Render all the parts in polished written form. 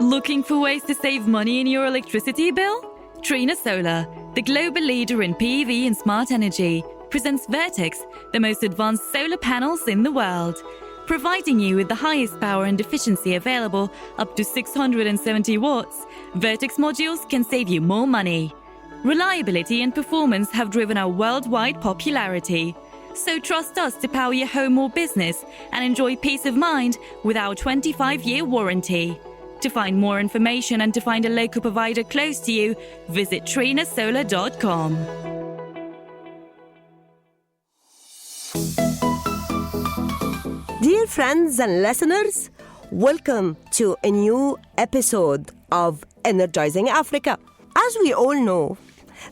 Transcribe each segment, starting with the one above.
Looking for ways to save money in your electricity bill? Trina Solar, the global leader in PV and smart energy, presents Vertex, the most advanced solar panels in the world. Providing you with the highest power and efficiency available, up to 670 watts, Vertex modules can save you more money. Reliability and performance have driven our worldwide popularity. So trust us to power your home or business and enjoy peace of mind with our 25-year warranty. To find more information and to find a local provider close to you, visit trinasolar.com. Dear friends and listeners, welcome to a new episode of Energizing Africa. As we all know,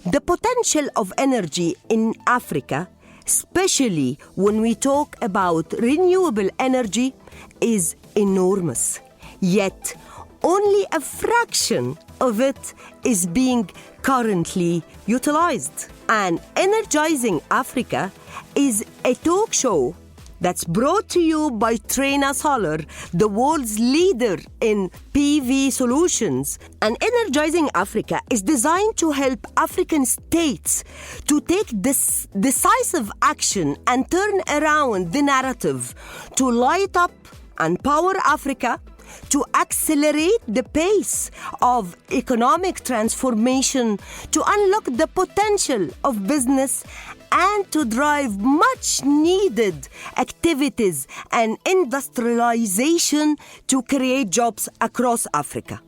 the potential of energy in Africa, especially when we talk about renewable energy, is enormous. Yet, only a fraction of it is being currently utilized. And Energizing Africa is a talk show that's brought to you by Trina Solar, the world's leader in PV solutions. And Energizing Africa is designed to help African states to take this decisive action and turn around the narrative to light up and power Africa, to accelerate the pace of economic transformation, to unlock the potential of business, and to drive much needed activities and industrialization to create jobs across Africa.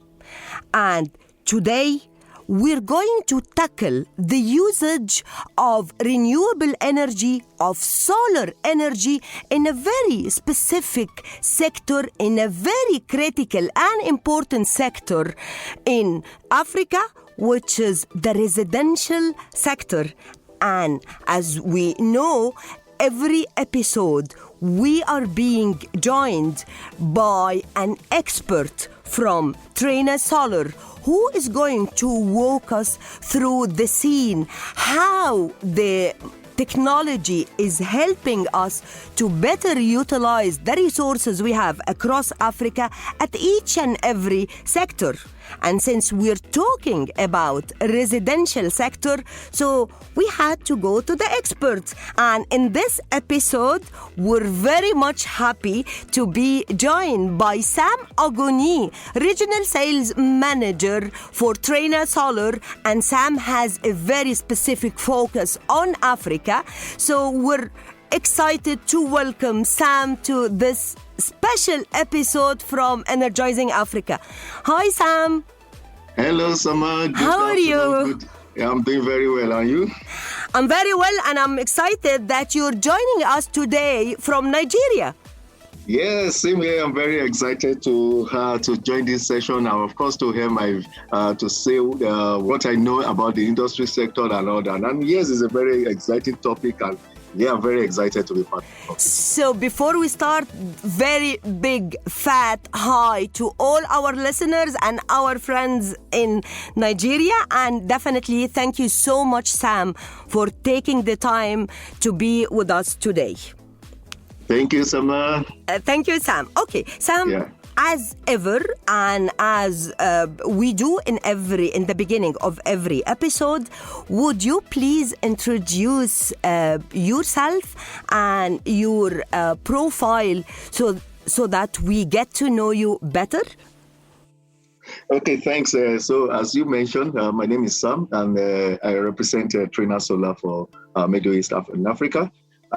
And today, we're going to tackle the usage of renewable energy, of solar energy, in a very specific sector, in a very critical and important sector in Africa, which is the residential sector. And as we know, every episode we are being joined by an expert from Trina Solar, who is going to walk us through the scene, how the technology is helping us to better utilize the resources we have across Africa at each and every sector. And since we're talking about residential sector, so we had to go to the experts. And in this episode, we're very much happy to be joined by Sam Ogoni, Regional Sales Manager for Trina Solar. And Sam has a very specific focus on Africa. So we're excited to welcome Sam to this special episode from Energizing Africa. Hi, Sam. Hello, Samar. How are you? Yeah, I'm doing very well. Are you? I'm very well, and I'm excited that you're joining us today from Nigeria. Yes, same here. I'm very excited to join this session, and of course to hear to say what I know about the industry sector and all that. And yes, it's a very exciting topic, and yeah, I'm very excited to be part of it. So before we start, very big, fat hi to all our listeners and our friends in Nigeria. And definitely thank you so much, Sam, for taking the time to be with us today. Thank you, Samar. Thank you, Sam. Okay, Sam. Yeah. As ever, and as we do in the beginning of every episode, would you please introduce yourself and your profile so that we get to know you better? Okay, thanks. So as you mentioned, my name is Sam, and I represent Trina Solar for Middle East and Africa.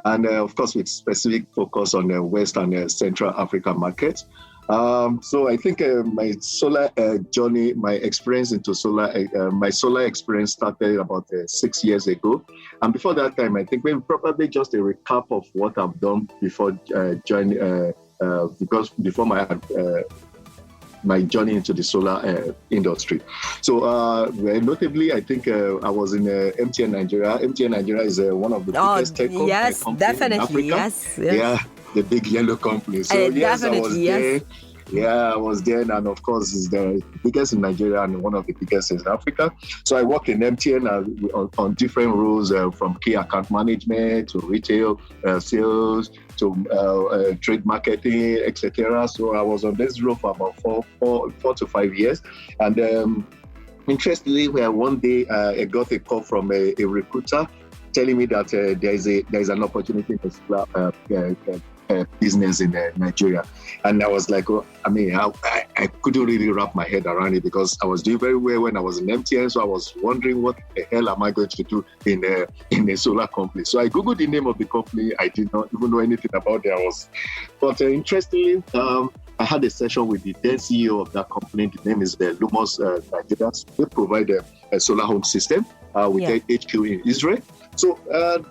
And of course, with specific focus on the West and Central Africa markets. So I think my solar journey, my experience into solar, my solar experience started about 6 years ago. And before that time, I think maybe probably just a recap of what I've done before joining, because before my journey into the solar industry. So notably, I think I was in MTN Nigeria. MTN Nigeria is one of the biggest tech companies definitely, in Africa. Yes, Yeah, the big yellow company. So yes, I was there. Yeah, I was there, and of course, it's the biggest in Nigeria and one of the biggest in Africa. So I worked in MTN on different roles, from key account management to retail sales to trade marketing, etc. So I was on this role for about four to 5 years, and interestingly, one day I got a call from a recruiter telling me that there is an opportunity in business in Nigeria. And I was like, I couldn't really wrap my head around it because I was doing very well when I was in MTN. So I was wondering, what the hell am I going to do in a solar company? So I Googled the name of the company. I did not even know anything about it. But interestingly, I had a session with the then CEO of that company. The name is Lumos Nigeria. They provide a solar home system with their HQ in Israel. So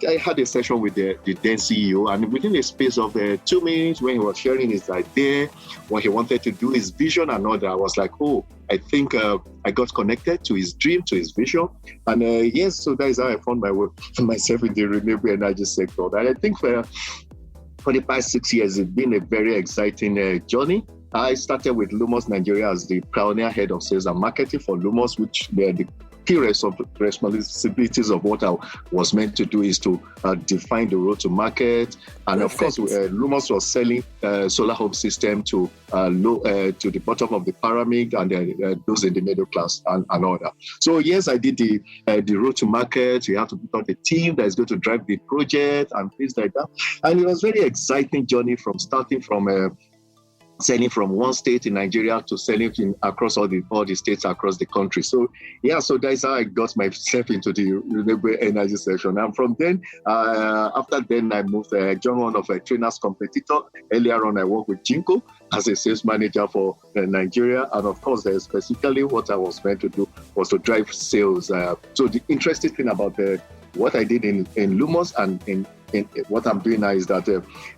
I had a session with the then CEO, and within a space of 2 minutes, when he was sharing his idea, what he wanted to do, his vision and all that, I was like, I think I got connected to his dream, to his vision. And so that is how I found myself in the renewable energy sector. And I think for the past 6 years, it's been a very exciting journey. I started with Lumos Nigeria as the pioneer head of sales and marketing for Lumos, which were the key responsibilities of what I was meant to do is to define the road to market. And of course, Lumos was selling solar home system to the bottom of the pyramid and those in the middle class and all that. So yes, I did the road to market. You have to put out a team that is going to drive the project and things like that. And it was very exciting journey starting from selling from one state in Nigeria to selling across all the states across the country. So that's how I got myself into the renewable energy section. And from then, after then, I moved. I joined one of Trina's competitor. Earlier on, I worked with Jinko as a sales manager for Nigeria. And of course, specifically what I was meant to do was to drive sales. So the interesting thing about what I did in Lumos and in what I'm doing now is that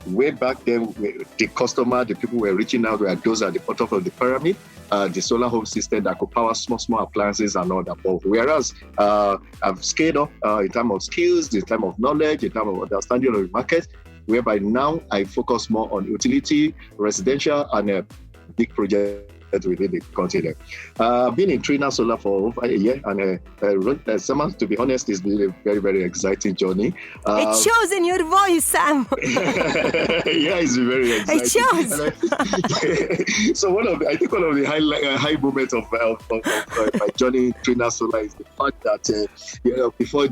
way back then, the people were reaching out, were those at the bottom of the pyramid, the solar home system that could power small appliances and all that. But whereas I've scaled up in terms of skills, in terms of knowledge, in terms of understanding of the market, whereby now I focus more on utility, residential, and big projects within the continent. I've been in Trina Solar for over a year, and Samar, to be honest, it's been a very, very exciting journey. It shows in your voice, Sam. Yeah, it's very exciting. It shows. So one of the high moments of my journey in Trina Solar is the fact that before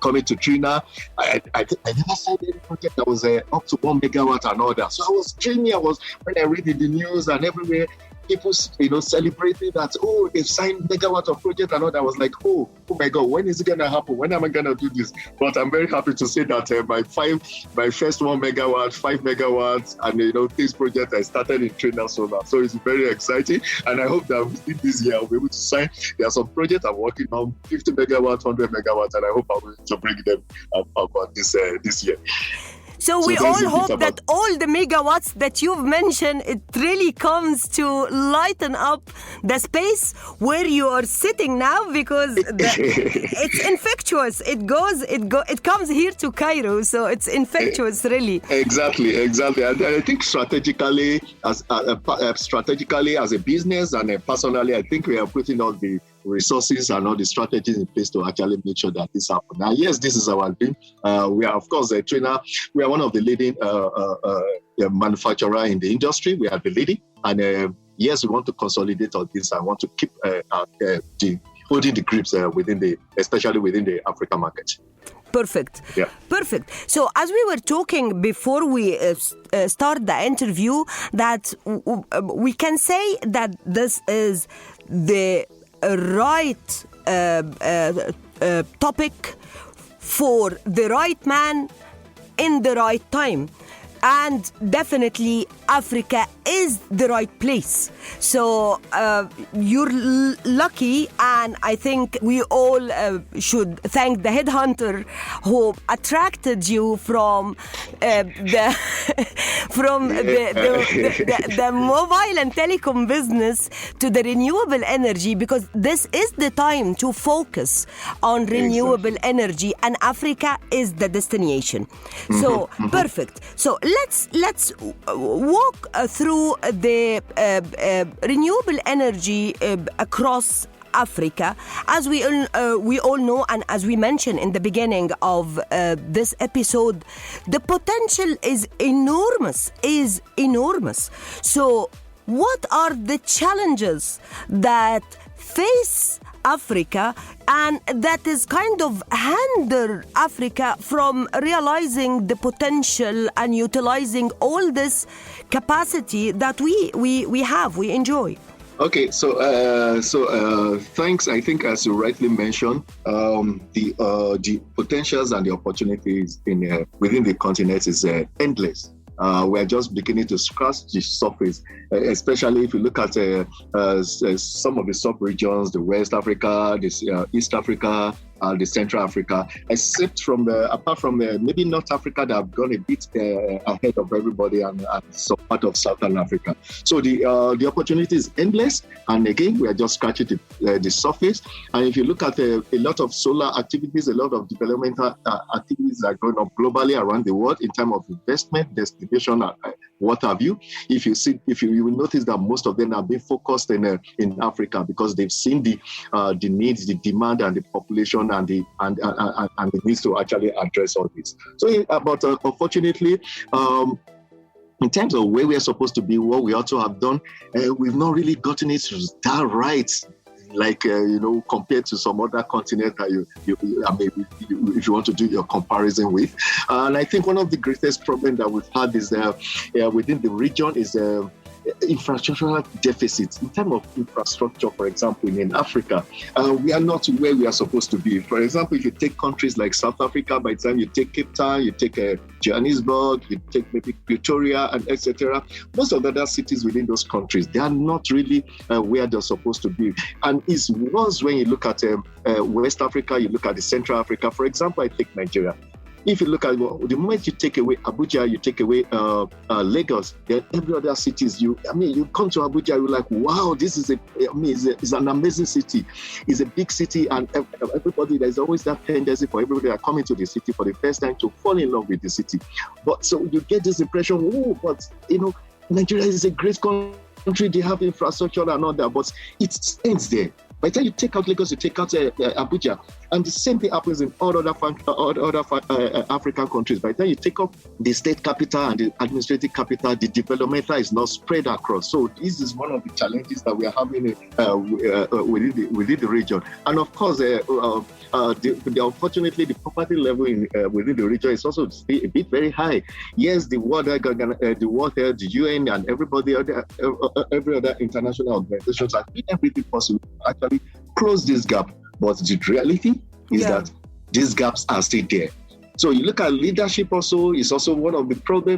coming to Trina, I never saw any project that was up to 1 megawatt and all that. So I was dreaming. When I read in the news and everywhere, people, celebrating that, they've signed megawatt of project and all that. I was like, oh my God, when is it going to happen? When am I going to do this? But I'm very happy to say that my first 1 megawatt, 5 megawatts, and this project I started in Trina Solar. So it's very exciting. And I hope that within this year I'll be able to sign. There are some projects I'm working on, 50 megawatts, 100 megawatts, and I hope I'll be able to bring them up this year. So we all hope that all the megawatts that you've mentioned, it really comes to lighten up the space where you are sitting now, because it's infectious. It comes here to Cairo, so it's infectious, really. Exactly. And I think strategically as a business and personally, I think we are putting all the resources and all the strategies in place to actually make sure that this happens. Now, yes, this is our dream. We are, of course, Trina. We are one of the leading manufacturer in the industry. We are the leading, and yes, we want to consolidate on this. I want to keep holding the grips especially within the African market. Perfect. Yeah. Perfect. So as we were talking before we start the interview, that we can say that this is the right topic for the right man in the right time. And definitely Africa is the right place. So you're lucky, and I think we all should thank the headhunter who attracted you from the mobile and telecom business to the renewable energy, because this is the time to focus on renewable energy, and Africa is the destination. So perfect. So let's walk through the renewable energy across Africa. As we all know, and as we mentioned in the beginning of this episode, the potential is enormous. So what are the challenges that face Africa and that is kind of hinder Africa from realizing the potential and utilizing all this capacity that we enjoy? Okay, so thanks. I think, as you rightly mentioned, the potentials and the opportunities within the continent is endless. We're just beginning to scratch the surface, especially if you look at some of the sub-regions, the West Africa, the East Africa, the Central Africa, apart from maybe North Africa that have gone a bit ahead of everybody, and some part of Southern Africa. So the opportunity is endless, and again, we are just scratching the surface. And if you look at a lot of solar activities, a lot of developmental activities that are going on globally around the world in terms of investment, destination, what have you. If you will notice that most of them have been focused in Africa because they've seen the needs, the demand, and the population, and the needs to actually address all this. So, but unfortunately, in terms of where we are supposed to be, what we also have done, we've not really gotten it that right. Like, compared to some other continent that if you want to do your comparison with. And I think one of the greatest problems that we've had is within the region is infrastructural deficits. In terms of infrastructure, for example, in Africa, we are not where we are supposed to be. For example, if you take countries like South Africa, by the time you take Cape Town, you take Johannesburg, you take maybe Pretoria, and etc. Most of the other cities within those countries, they are not really where they're supposed to be. And it's worse when you look at West Africa, you look at the Central Africa. For example, I take Nigeria. If you look at the moment you take away Abuja, you take away Lagos, then every other cities, you come to Abuja, you're like, wow, this is it's an amazing city. It's a big city, and everybody, there's always that tendency for everybody that coming to the city for the first time to fall in love with the city. But so you get this impression, but Nigeria is a great country, they have infrastructure and all that, but it ends there. By the time you take out Lagos, you take out Abuja, and the same thing happens in all other African countries. By the time you take up the state capital and the administrative capital, the developmental is not spread across. So this is one of the challenges that we are having within the region. And of course, unfortunately, the poverty level within the region is also a bit very high. Yes, the World Health, the UN, and every other international organizations are doing everything possible to actually close this gap. But the reality is that these gaps are still there. So you look at leadership also, is also one of the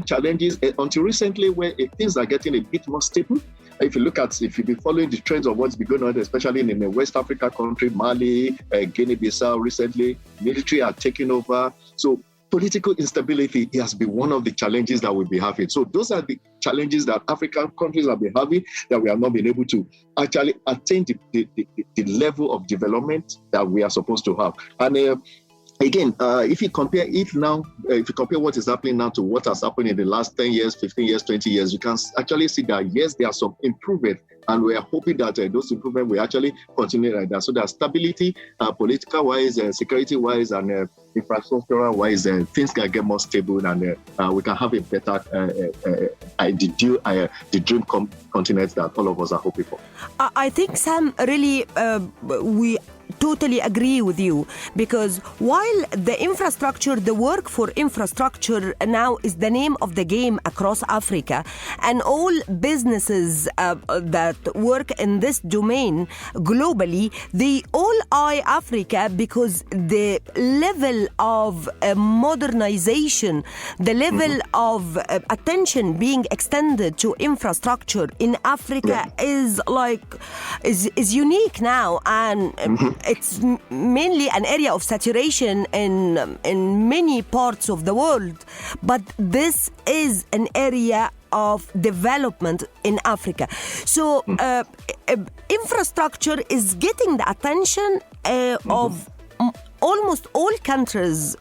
challenges until recently, where things are getting a bit more stable. If you've been following the trends of what's been going on, especially in the West Africa country, Mali, Guinea-Bissau recently, military are taking over. So political instability has been one of the challenges that we'll be having. So those are the challenges that African countries have been having, that we have not been able to actually attain the level of development that we are supposed to have. And again, if you compare what is happening now to what has happened in the last 10 years, 15 years, 20 years, you can actually see that, yes, there are some improvement, and we are hoping that those improvements will actually continue like that. So there's stability, political-wise, security-wise, and infrastructure-wise, things can get more stable, and we can have a better, the dream continent that all of us are hoping for. I think, Sam, really, we totally agree with you, because while the work for infrastructure now is the name of the game across Africa, and all businesses that work in this domain globally, they all eye Africa because the level of modernization, the level of attention being extended to infrastructure in Africa is unique now, and it's mainly an area of saturation in many parts of the world, but this is an area of development in Africa. So infrastructure is getting the attention of almost all countries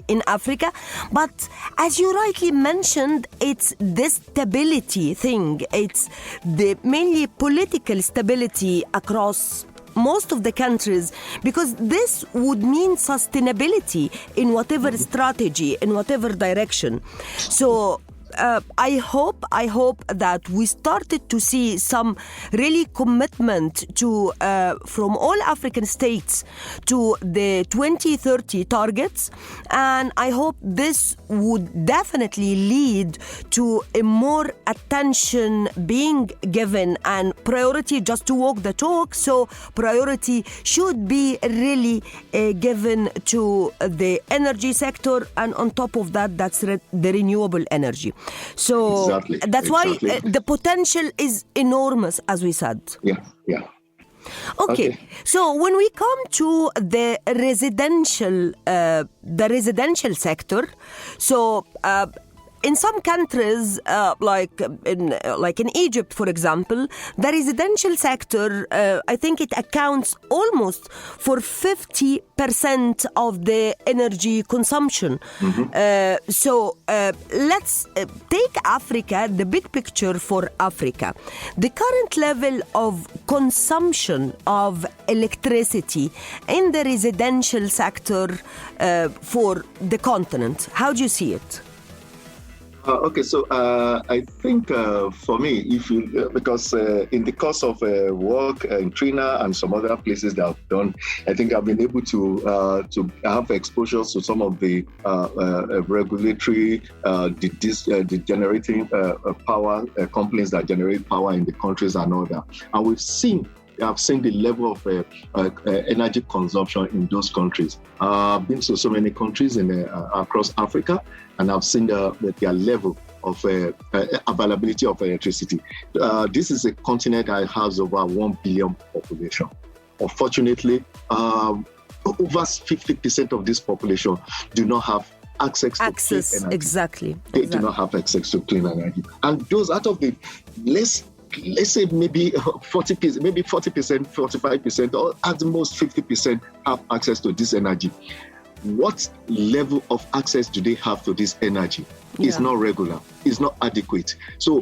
in Africa. But as you rightly mentioned, it's this stability thing. It's the mainly political stability across most of the countries, because this would mean sustainability in whatever strategy, in whatever direction. So I hope that we started to see some really commitment to from all African states to the 2030 targets, and I hope this would definitely lead to a more attention being given and priority just to walk the talk. So priority should be really given to the energy sector, and on top of that, that's the renewable energy. So that's why the potential is enormous, as we said. Yeah. Okay. So when we come to the residential sector, so in some countries, like in Egypt, for example, the residential sector, I think it accounts almost for 50% of the energy consumption. So let's take Africa, the big picture for Africa. The current level of consumption of electricity in the residential sector for the continent, how do you see it? Okay, so I think for me, if you because in the course of work in Trina and some other places that I've done, I think I've been able to have exposure to some of the regulatory the generating power companies that generate power in the countries and all that, and I've seen the level of energy consumption in those countries. I've been to so many countries across Africa, and I've seen their level of availability of electricity. This is a continent that has over 1 billion population. Unfortunately, over 50% of this population do not have access to clean energy. Exactly. They do not have access to clean energy. And those out of the let's say maybe 40%, maybe 40%, 45%, or at the most 50% have access to this energy. What level of access do they have to this energy? It's not regular. It's not adequate. So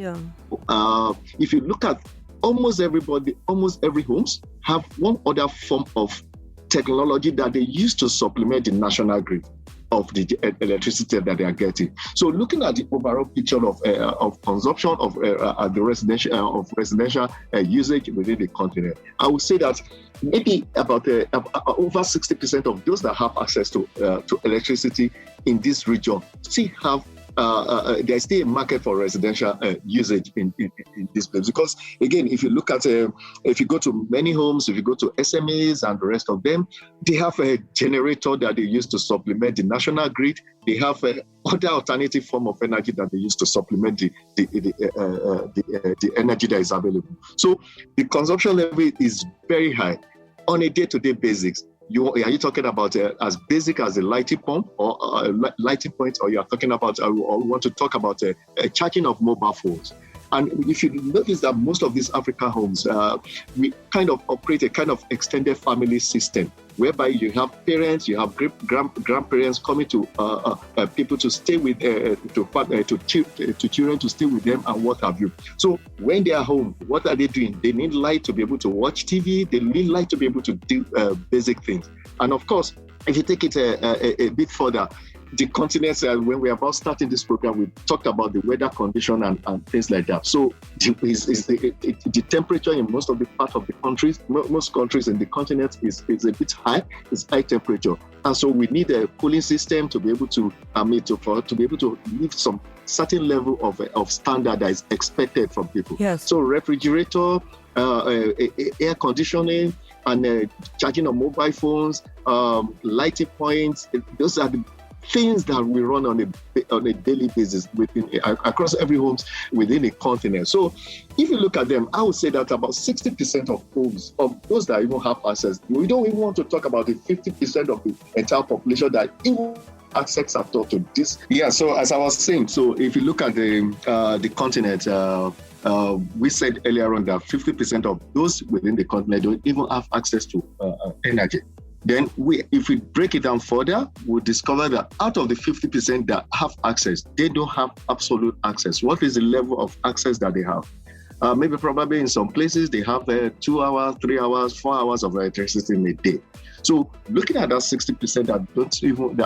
if you look at almost every homes have one other form of technology that they use to supplement the national grid of the electricity that they are getting. So looking at the overall picture of consumption of the residential usage within the continent, I would say that maybe about over 60% of those that have access to electricity in this region still have there's still a market for residential usage in this place. Because again, if you look at, if you go to many homes, if you go to SMEs and the rest of them, they have a generator that they use to supplement the national grid. They have other alternative form of energy that they use to supplement the energy that is available. So the consumption level is very high on a day-to-day basis. Are you talking about as basic as a lighting pump or lighting point, or you are talking about, or want to talk about charging of mobile phones? And if you notice that most of these African homes, we kind of operate a kind of extended family system, whereby you have parents, you have grandparents coming to people to stay with, to children to stay with them and what have you. So when they are home, what are they doing? They need light to be able to watch TV. They need light to be able to do basic things. And of course, if you take it a bit further, the continents, when we are about starting this program, we talked about the weather condition and things like that. So the temperature in most of the part of the countries, most countries in the continent is a bit high. It's high temperature, and so we need a cooling system to be able to to be able to live some certain level of standard that is expected from people. Yes. So refrigerator, air conditioning, and charging of mobile phones, lighting points. Those are the things that we run on a daily basis across every homes within the continent. So if you look at them, I would say that about 60% of homes, of those that even have access, we don't even want to talk about the 50% of the entire population that even access at all to this. Yeah, so as I was saying, so if you look at the continent, we said earlier on that 50% of those within the continent don't even have access to energy. Then if we break it down further, we'll discover that out of the 50% that have access, they don't have absolute access. What is the level of access that they have? Maybe probably in some places they have 2 hours, 3 hours, 4 hours of electricity in a day. So looking at that 60% that don't even,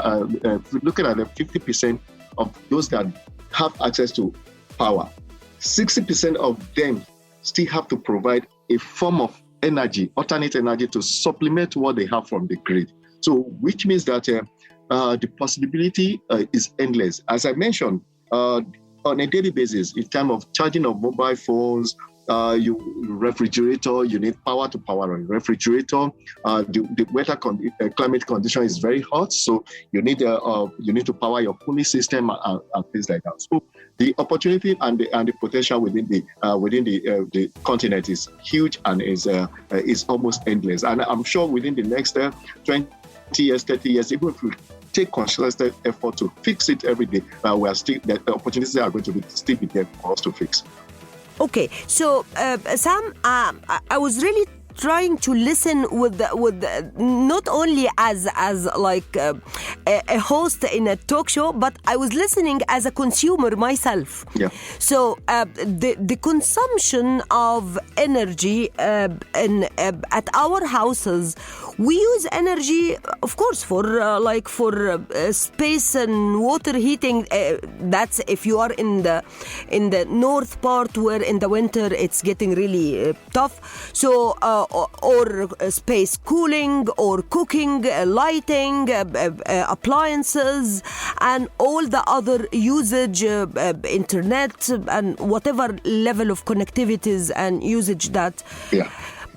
looking at the 50% of those that have access to power, 60% of them still have to provide a form of energy, alternate energy, to supplement what they have from the grid. So which means that the possibility is endless. As I mentioned, on a daily basis, in terms of charging of mobile phones, refrigerator, you need power to power on refrigerator. The weather climate condition is very hot, so you need to power your cooling system and things like that. So the opportunity and the potential within the continent is huge and is almost endless. And I'm sure within the next 20 years, 30 years, even if we take concerted effort to fix it every day, the opportunities are going to still be there for us to fix. Okay, so Sam, I was really trying to listen with not only as like a host in a talk show, but I was listening as a consumer myself. Yeah. So the consumption of energy at our houses, we use energy, of course, for space and water heating. That's if you are in the north part, where in the winter it's getting really tough. So or space cooling, or cooking, lighting, appliances, and all the other usage, internet, and whatever level of connectivities and usage that. Yeah.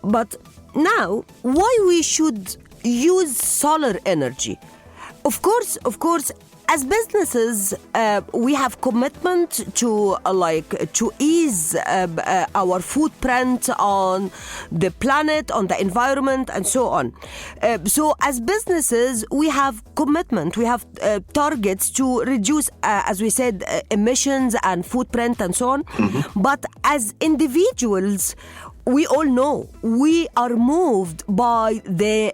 But now, why we should use solar energy? Of course, as businesses, we have commitment to ease our footprint on the planet, on the environment, and so on. So as businesses, we have commitment, we have targets to reduce, as we said, emissions and footprint and so on. Mm-hmm. But as individuals, we all know we are moved by the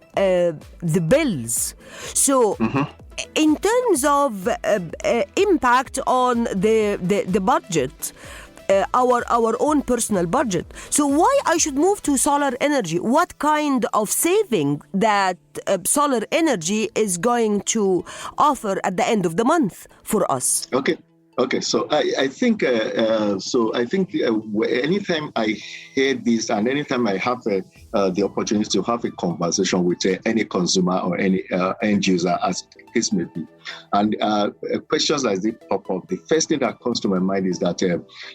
bills. So. Mm-hmm. In terms of impact on the budget, our own personal budget. So why I should move to solar energy? What kind of saving that solar energy is going to offer at the end of the month for us? Okay. So I think anytime I hear this, and anytime I have the opportunity to have a conversation with any consumer or any end user, as the case may be, and questions like this pop up, the first thing that comes to my mind is that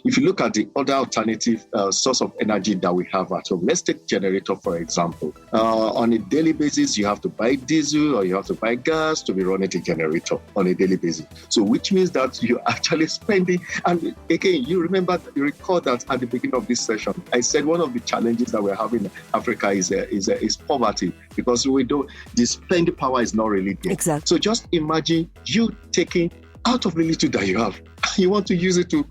if you look at the other alternative source of energy that we have at home, let's take generator for example. On a daily basis, you have to buy diesel or you have to buy gas to be running a generator on a daily basis. So which means that you actually spending, and again, you recall that at the beginning of this session, I said one of the challenges that we're having in Africa is poverty, because the spending power is not really there. Exactly. So just imagine you taking out of the little that you have, you want to use it to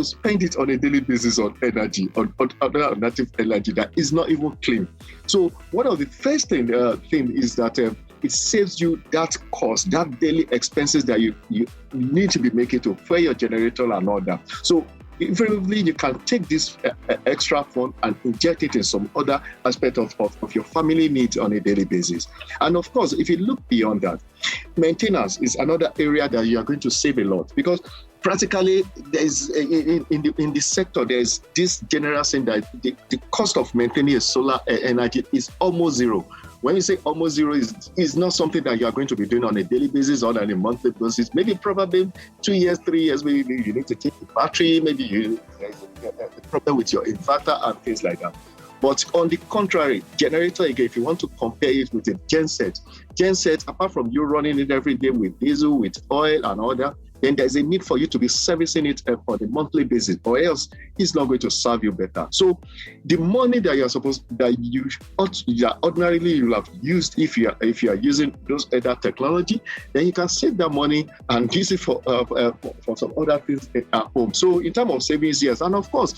spend it on a daily basis on energy, on other alternative energy that is not even clean. So one of the first thing is that it saves you that cost, that daily expenses that you need to be making to fuel your generator and all that. So invariably, you can take this extra fund and inject it in some other aspect of your family needs on a daily basis. And of course, if you look beyond that, maintenance is another area that you are going to save a lot, because practically there's in the sector, there's this general saying that the cost of maintaining a solar energy is almost zero. When you say almost zero, is not something that you are going to be doing on a daily basis or on a monthly basis. Maybe probably 2 years, 3 years, maybe you need to take the battery, maybe there's a problem with your inverter and things like that. But on the contrary, generator, again, if you want to compare it with a genset, apart from you running it every day with diesel, with oil and all that, then there's a need for you to be servicing it on a monthly basis, or else it's not going to serve you better. So the money that ordinarily you'll have used if you are using those other technology, then you can save that money and use it for some other things at home. So in terms of savings, yes, and of course,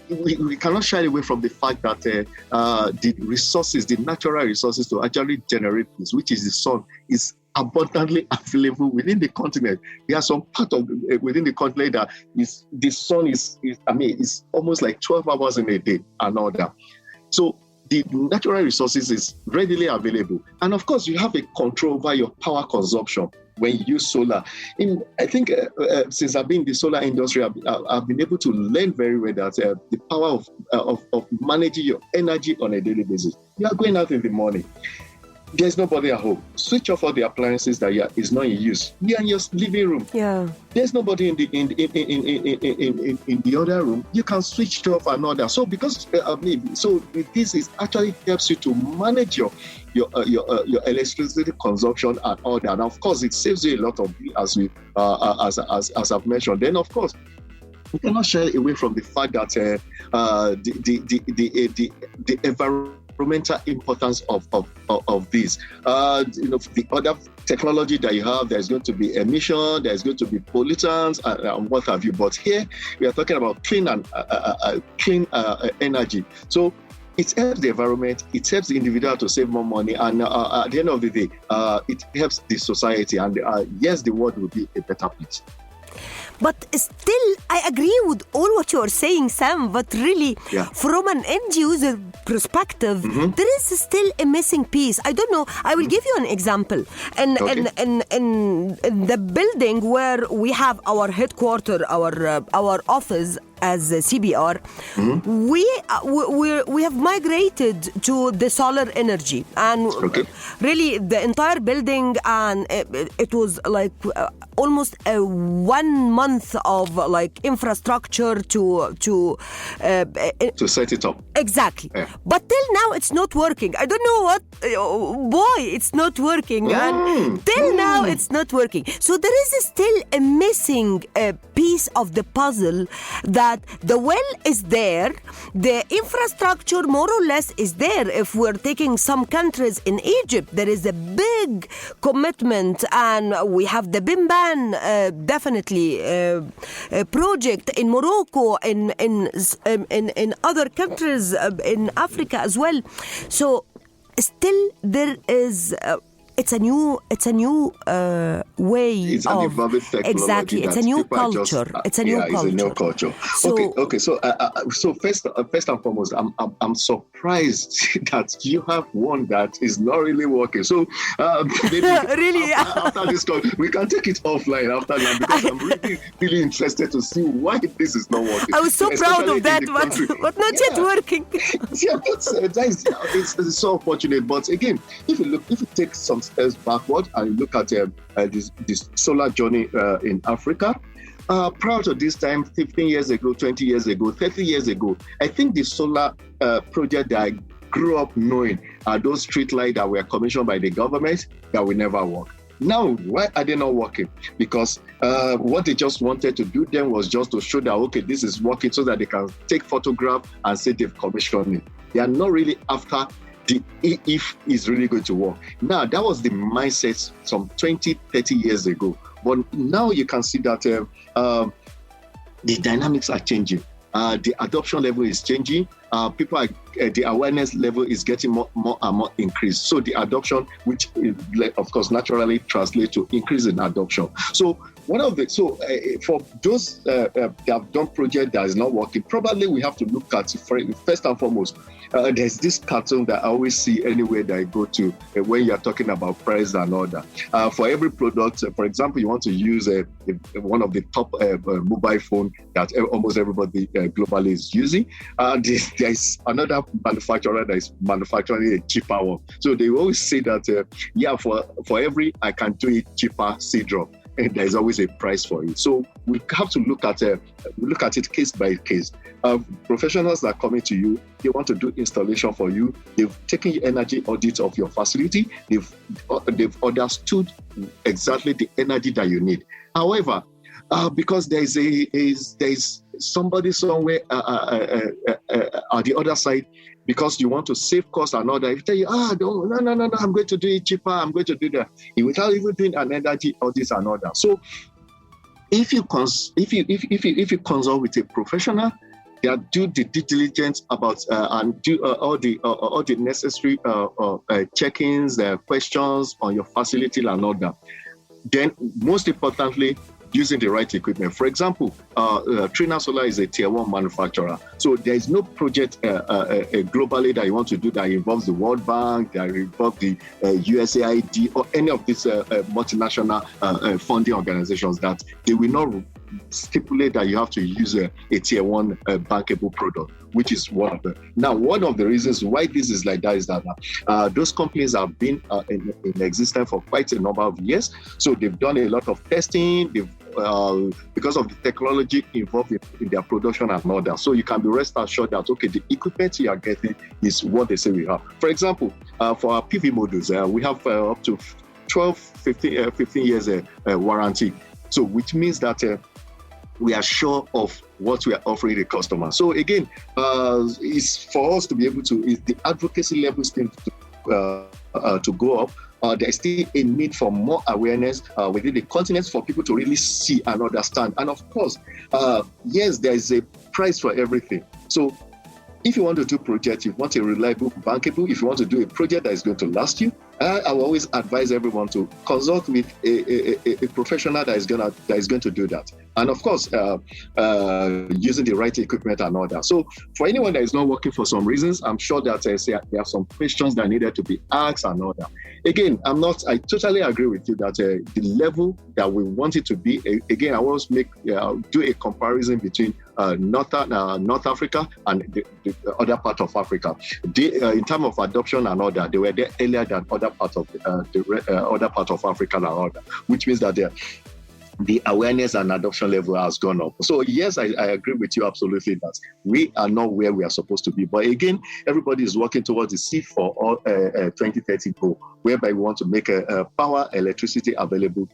we cannot shy away from the fact that the resources, the natural resources to actually generate this, which is the sun, is abundantly available within the continent. There are some part of within the continent that the sun is almost like 12 hours in a day and all that. So the natural resources is readily available. And of course, you have a control over your power consumption when you use solar. I think since I've been in the solar industry, I've been able to learn very well that the power of managing your energy on a daily basis. You are going out in the morning. There's nobody at home. Switch off all the appliances that is not in use. You're in your living room. Yeah. There's nobody in the other room. You can switch it off another. So because this is actually helps you to manage your electricity consumption and all that. And of course, it saves you a lot of as I've mentioned. Then of course, we cannot shy away from the fact that the environmental importance of this. The other technology that you have, there's going to be emission, there's going to be pollutants, and what have you. But here we are talking about clean energy. So it helps the environment, it helps the individual to save more money, and at the end of the day, it helps the society. And yes, the world will be a better place. But still, I agree with all what you are saying, Sam, but really, from an end user perspective, there is still a missing piece. I don't know. I will give you an example. In the building where we have our headquarters, our office as CBR, we have migrated to the solar energy, and really the entire building, and it was like almost 1 month of like infrastructure to set it up. Exactly. Yeah. But till now it's not working. I don't know why it's not working. And till now it's not working. So there is still a missing piece of the puzzle, that the well is there, the infrastructure more or less is there. If we're taking some countries in Egypt, there is a big commitment, and we have the Bimban definitely project in Morocco, in other countries in Africa as well. So still there is it's a new way. It's an evolving technology. Exactly, it's a new culture. It's a new culture. So first and foremost, I'm surprised that you have one that is not really working. So maybe really, after this call, we can take it offline after that, because I'm really interested to see why this is not working. I was so proud of that, but not yet working. It's so unfortunate. But again, if you take some steps backward and look at this solar journey in Africa, prior to this time, 15 years ago, 20 years ago, 30 years ago, I think the solar project that I grew up knowing are those street lights that were commissioned by the government that will never work. Now, why are they not working? Because what they just wanted to do then was just to show that, okay, this is working, so that they can take photograph and say they've commissioned it. They are not really after if it's really going to work. Now, that was the mindset some 20, 30 years ago. But now you can see that the dynamics are changing. The adoption level is changing. The awareness level is getting more and more increased. So the adoption, which of course naturally translates to increase in adoption. So for those that have done project that is not working, probably we have to look at first and foremost. There's this cartoon that I always see anywhere that I go to when you're talking about price and all that. For every product, for example, you want to use one of the top mobile phone that almost everybody globally is using. There's another manufacturer that is manufacturing a cheaper one. So they always say that, for every I can do it cheaper seed drop, and there's always a price for it. So we have to look at it case by case. Professionals that are coming to you, they want to do installation for you. They've taken energy audit of your facility. They've understood exactly the energy that you need. However, because there is somebody somewhere at the other side, because you want to save cost and all that, if you tell you, no, I'm going to do it cheaper, I'm going to do that, without even doing an energy audit and all that. So if you consult with a professional, They do the due diligence about and do all the necessary check-ins, questions on your facility and all that. Then, most importantly, using the right equipment. For example, Trina Solar is a tier 1 manufacturer. So there is no project globally that you want to do that involves the World Bank, that involves the USAID, or any of these multinational funding organizations that they will not stipulate that you have to use a tier 1 bankable product, which is one of them. Now, one of the reasons why this is like that is that those companies have been in existence for quite a number of years. So they've done a lot of testing. They've because of the technology involved in their production and all that. So you can be rest assured that, okay, the equipment you are getting is what they say we have. For example, for our PV modules, we have up to 15 years warranty. So which means that we are sure of what we are offering the customer. So again, it's for us to be able to, the advocacy level still to go up. There's still a need for more awareness within the continent for people to really see and understand. And of course, yes, there is a price for everything. So if you want to do projects, you want a reliable, bankable, if you want to do a project that is going to last you, I will always advise everyone to consult with a professional that is going to do that. And of course, using the right equipment and all that. So for anyone that is not working for some reasons, I'm sure that there are some questions that needed to be asked and all that. Again, I totally agree with you that the level that we want it to be, again, I always do a comparison between North Africa and the other part of Africa. In terms of adoption and all that, they were there earlier than other parts of other part of Africa and all that, which means that the awareness and adoption level has gone up. So yes, I agree with you absolutely that we are not where we are supposed to be. But again, everybody is working towards the C4 2030 goal, whereby we want to make power, electricity available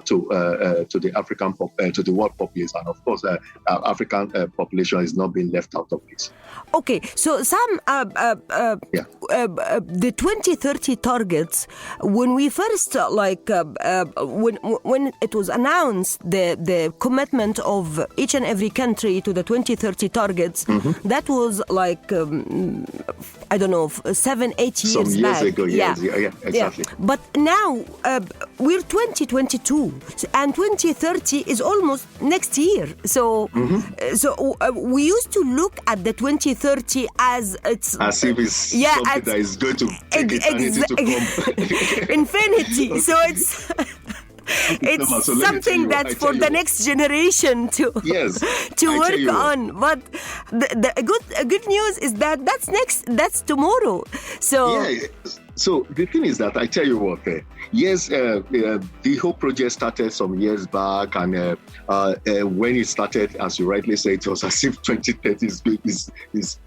to the African to the world population, and of course, African population is not being left out of this. Okay, so Sam, the 2030 targets, when we first when it was announced, the commitment of each and every country to the 2030 targets, that was like I don't know, 7-8 years Some years back. ago, yeah, exactly. Yeah. But now we're 2022, and 2030 is almost next year. So, we used to look at the 2030 as it's as if it's something that is going to take eternity to come. Infinity. So it's something that's for the next generation to work on. But the good news is that that's tomorrow. So yeah. So the thing is that I tell you what, yes, the whole project started some years back, and when it started, as you rightly say, it was as if 2030 is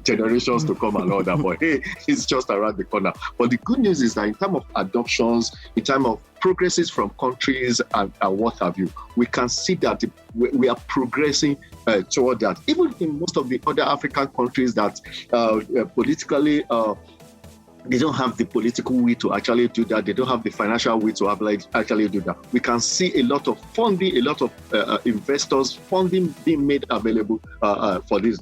generations to come and all that. But hey, it's just around the corner. But the good news is that in terms of adoptions, in terms of progresses from countries and what have you, we can see that we are progressing toward that. Even in most of the other African countries that politically they don't have the political will to actually do that. They don't have the financial will to actually do that. We can see a lot of funding, a lot of investors funding being made available for this.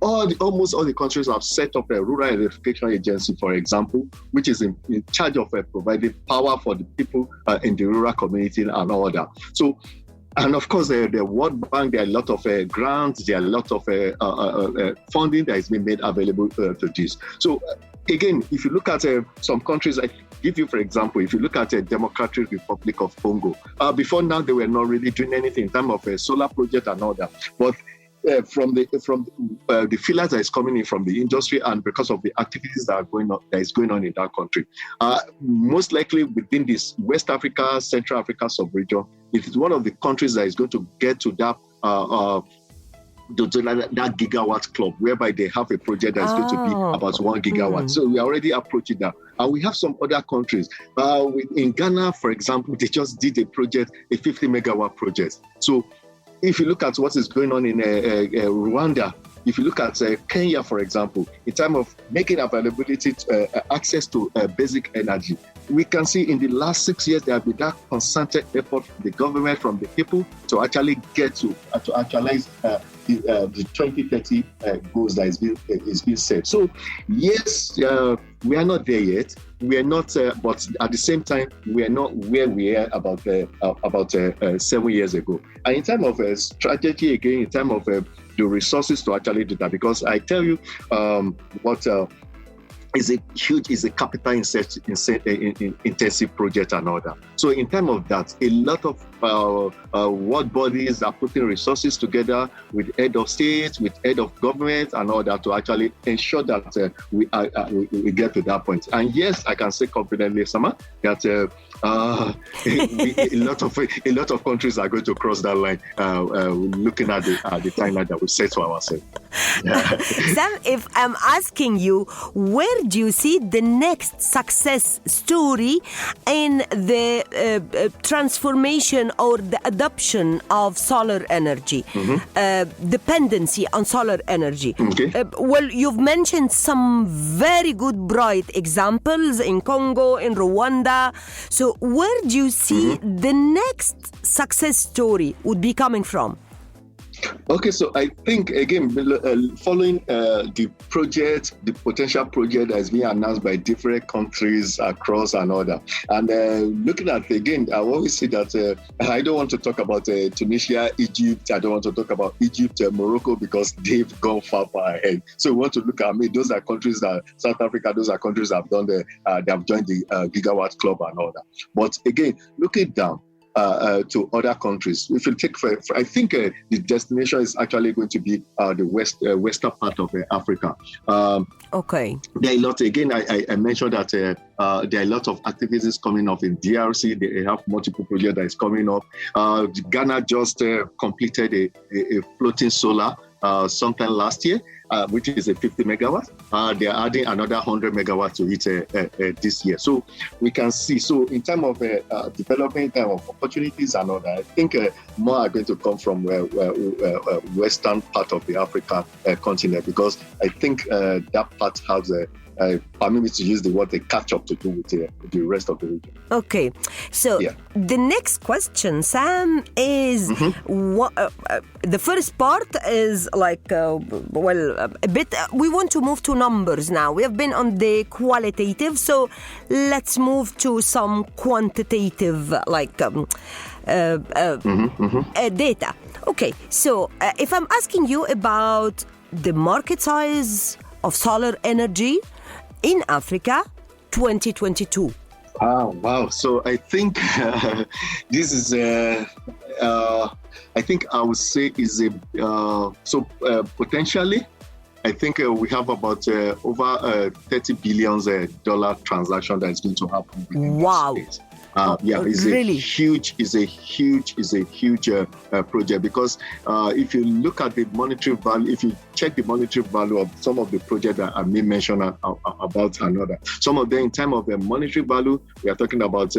Almost all the countries have set up a rural electrification agency, for example, which is in charge of providing power for the people in the rural community and all that. So, and of course, the World Bank, there are a lot of grants, there are a lot of funding that is being made available to this. So, again, if you look at some countries, I give you, for example, if you look at the Democratic Republic of Congo, before now, they were not really doing anything in terms of a solar project and all that. But from the feelers that is coming in from the industry, and because of the activities that is going on in that country, most likely within this West Africa, Central Africa sub-region, it is one of the countries that is going to get to that gigawatt club, whereby they have a project that's going to be about 1 gigawatt. So we are already approaching that. And we have some other countries. In Ghana, for example, they just did a project, a 50 megawatt project. So if you look at what is going on in Rwanda, if you look at Kenya, for example, in terms of making availability, access to basic energy, we can see in the last 6 years, there have been that concerted effort from the government, from the people, to actually get to actualize the 2030 goals that is being set. So, yes, we are not there yet. We are not, but at the same time, we are not where we are about 7 years ago. And in terms of strategy, again, in terms of the resources to actually do that, because I tell you, what is a capital intensive project and all that. So in terms of that, a lot of world bodies are putting resources together with head of state, with head of government and all that to actually ensure that we get to that point. And yes, I can say confidently, Samar, that a lot of countries are going to cross that line, looking at the timeline that we set for ourselves. Sam, if I'm asking you, where do you see the next success story in the transformation or the adoption of solar energy, dependency on solar energy? Okay. Well, you've mentioned some very good, bright examples in Congo, in Rwanda. So where do you see the next success story would be coming from? Okay, so I think, again, following the potential project that is being announced by different countries across and all that, and looking at, again, I always say that I don't want to talk about Tunisia, Egypt, I don't want to talk about Egypt, Morocco, because they've gone far ahead. So we want to look at, those are countries that, South Africa, those are countries that have done they have joined the Gigawatt Club and all that. But again, looking down, to other countries. If you take, I think the destination is actually going to be the western part of Africa. Okay. There are a lot. Again, I mentioned that there are a lot of activities coming up in DRC. They have multiple projects that is coming up. Ghana just completed a floating solar sometime last year, which is a 50 megawatt. They are adding another 100 megawatt to it this year. So we can see. So in terms of development, in terms of opportunities and all that, I think more are going to come from western part of the African continent, because I think that part has permit me to use the word, a catch up to do with the rest of the region. Okay, so the next question, Sam, is the first part is like, a bit, we want to move to numbers now. We have been on the qualitative, so let's move to some quantitative, like data. Okay, so if I'm asking you about the market size of solar energy in Africa, 2022. Wow. So I think this is, I think I would say is potentially, I think we have about over $30 billion transaction that is going to happen. Wow. It's really a huge project, because if you look at the monetary value, if you check the monetary value of some of the projects that I may mention about another, some of them in terms of the monetary value, we are talking about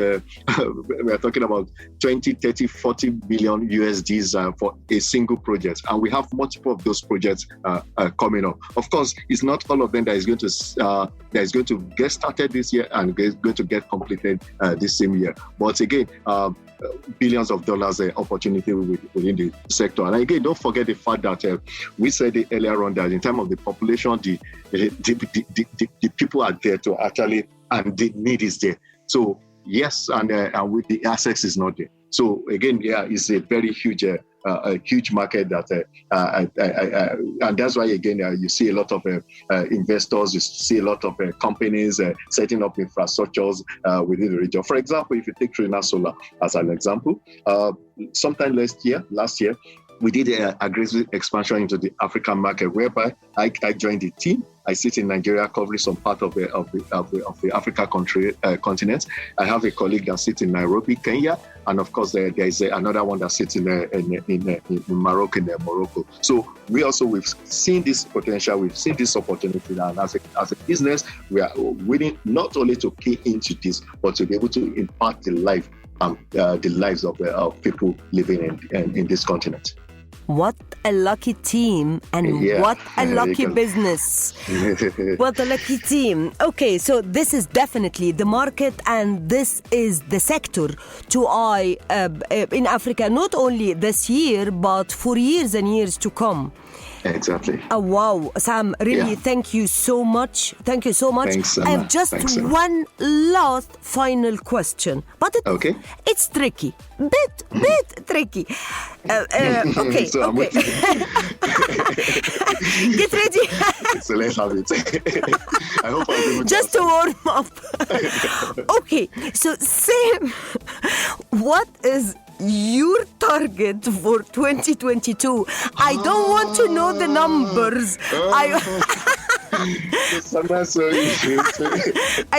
20, 30, 40 billion USDs for a single project, and we have multiple of those projects coming up. Of course, it's not all of them that is going to get started this year and going to get completed this same year. But again, billions of dollars opportunity within the sector. And again, don't forget the fact that we said it earlier on that in terms of the population, the people are there to actually, and the need is there. So yes, and with the access is not there. So again, it's a very huge market that, and that's why again you see a lot of investors, you see a lot of companies setting up infrastructures within the region. For example, if you take Trina Solar as an example, sometime last year, we did an aggressive expansion into the African market, whereby I joined the team. I sit in Nigeria, covering some part of the Africa continent. I have a colleague that sits in Nairobi, Kenya, and of course there is another one that sits in Morocco. So we've seen this potential, we've seen this opportunity, and as a business, we are willing not only to key into this, but to be able to impact the lives of people living in this continent. What a lucky team and what a lucky business. What a lucky team. Okay, so this is definitely the market and this is the sector to eye in Africa, not only this year, but for years and years to come. Exactly. Wow, Sam, really, thank you so much. Thank you so much. Thanks, I have just one last final question, but it's tricky. Bit tricky. Okay, so okay. Get ready. So let's have it. I hope I'll be able just to warm up. Okay, so Sam, what is your target for 2022? I don't want to know the numbers. I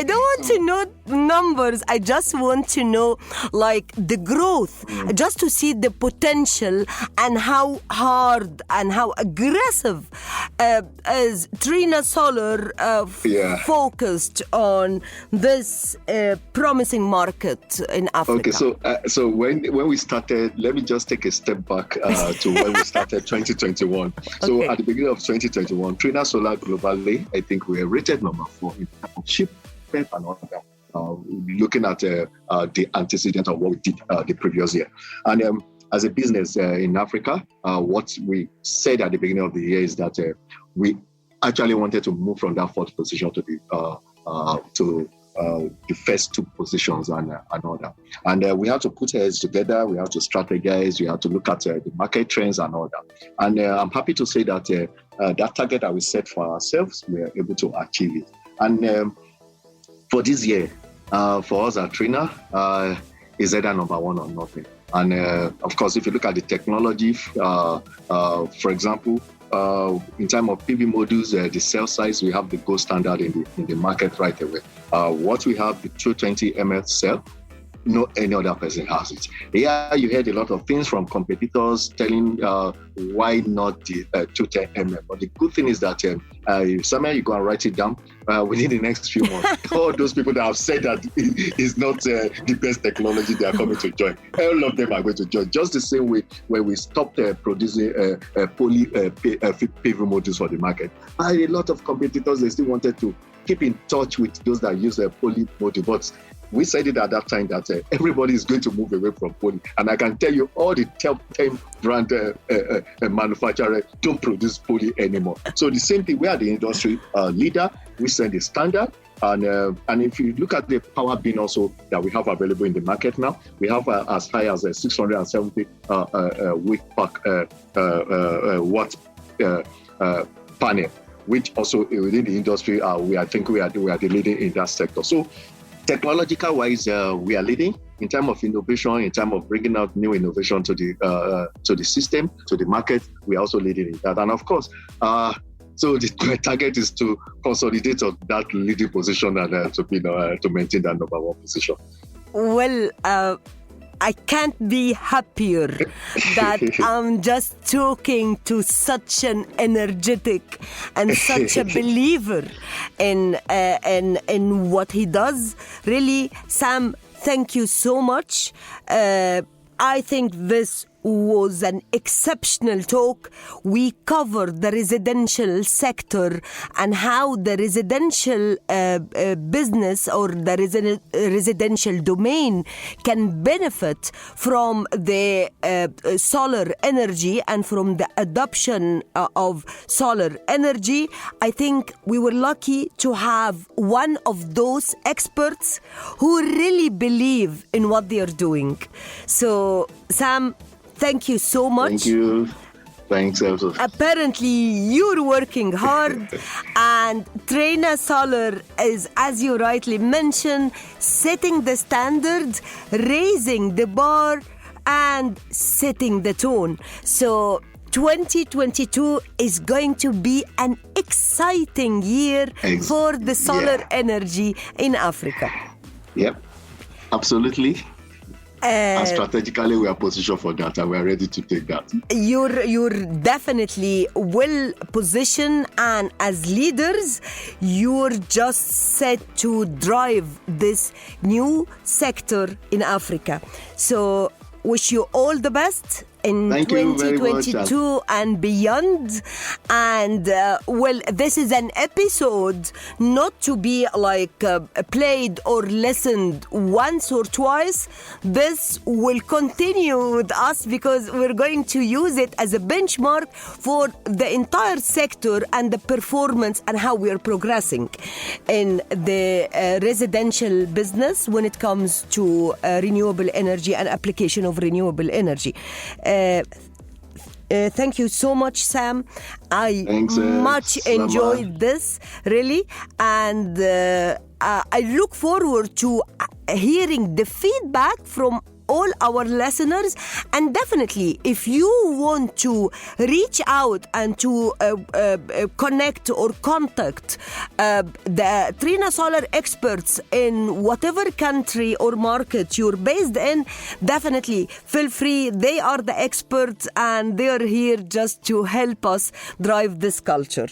don't want to know numbers. I just want to know like the growth, just to see the potential and how hard and how aggressive is Trina Solar focused on this promising market in Africa. Okay, so when we started, let me just take a step back to when we started 2021. So at the beginning of 2021, Trina Solar globally, I think we were rated number 4 in terms of shipment and all that. Looking at the antecedent of what we did the previous year. And as a business in Africa, what we said at the beginning of the year is that we actually wanted to move from that 4th position to the first 2 positions and all that. And we had to put heads together, we had to strategize, we had to look at the market trends and all that. And I'm happy to say that that target that we set for ourselves, we are able to achieve it. And for this year, for us at Trina, is either number 1 or nothing. And of course, if you look at the technology, for example, in terms of PV modules, the cell size, we have the gold standard in the market right away. What we have, the 220 ml cell, no any other person has it. Yeah, you heard a lot of things from competitors telling why not the 210 ml. But the good thing is that somewhere you go and write it down within the next few months. All those people that have said that it's not the best technology, they are coming to join. All of them are going to join. Just the same way when we stopped producing poly PV modules for the market. A lot of competitors, they still wanted to keep in touch with those that use a poly module, but we said it at that time that everybody is going to move away from poly. And I can tell you all the top 10 brand manufacturers don't produce poly anymore. So the same thing, we are the industry leader. We set the standard. And if you look at the power bin also that we have available in the market now, we have as high as a 670 watt panel, which also within the industry, I think we are the leading in that sector. So technological wise, we are leading in terms of innovation, in terms of bringing out new innovation to the system, to the market. We are also leading in that. And of course, so the target is to consolidate on that leading position and to maintain that number 1 position. Well, I can't be happier that I'm just talking to such an energetic and such a believer in what he does. Really, Sam, thank you so much. I think this was an exceptional talk. We covered the residential sector and how the residential business or the residential domain can benefit from the solar energy and from the adoption of solar energy. I think we were lucky to have one of those experts who really believe in what they are doing. So, Sam, thank you so much. Thank you. Thanks, Elsa. Apparently, you're working hard, and Trina Solar is, as you rightly mentioned, setting the standards, raising the bar, and setting the tone. So 2022 is going to be an exciting year for the solar energy in Africa. Yep, absolutely. And strategically, we are positioned for that, and we are ready to take that. You're definitely well positioned, and as leaders, you're just set to drive this new sector in Africa. So, wish you all the best, in Thank you very much. 2022 and beyond. And well, this is an episode not to be like played or listened once or twice. This will continue with us because we're going to use it as a benchmark for the entire sector and the performance and how we're progressing in the residential business when it comes to renewable energy and application of renewable energy. Thank you so much, Sam. Thanks, much Samar. enjoyed this, really. And I look forward to hearing the feedback from all our listeners. And definitely, if you want to reach out and to connect or contact the Trina Solar experts in whatever country or market you're based in, definitely feel free. They are the experts and they're here just to help us drive this culture.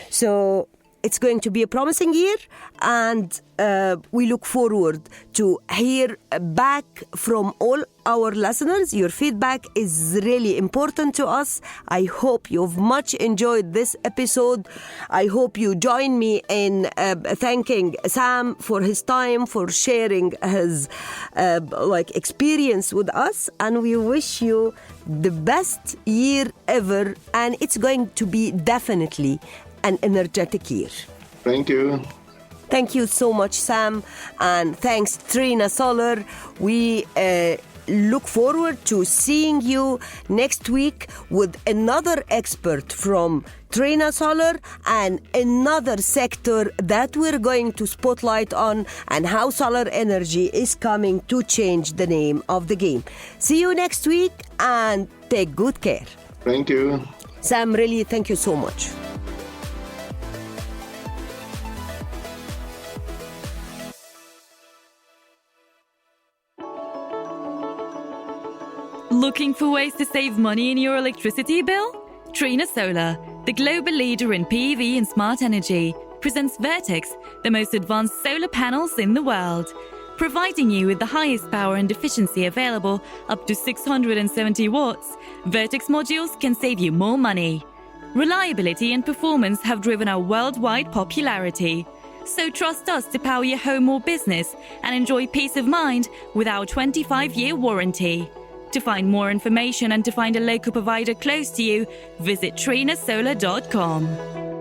So it's going to be a promising year, and we look forward to hear back from all our listeners. Your feedback is really important to us. I hope you've much enjoyed this episode. I hope you join me in thanking Sam for his time, for sharing his experience with us, and we wish you the best year ever, and it's going to be definitely an energetic year. Thank you. Thank you so much, Sam, and thanks, Trina Solar. We look forward to seeing you next week with another expert from Trina Solar and another sector that we're going to spotlight on and how solar energy is coming to change the name of the game. See you next week and take good care. Thank you. Sam, really, thank you so much. Looking for ways to save money in your electricity bill? Trina Solar, the global leader in PV and smart energy, presents Vertex, the most advanced solar panels in the world. Providing you with the highest power and efficiency available, up to 670 watts, Vertex modules can save you more money. Reliability and performance have driven our worldwide popularity. So trust us to power your home or business and enjoy peace of mind with our 25-year warranty. To find more information and to find a local provider close to you, visit trinasolar.com.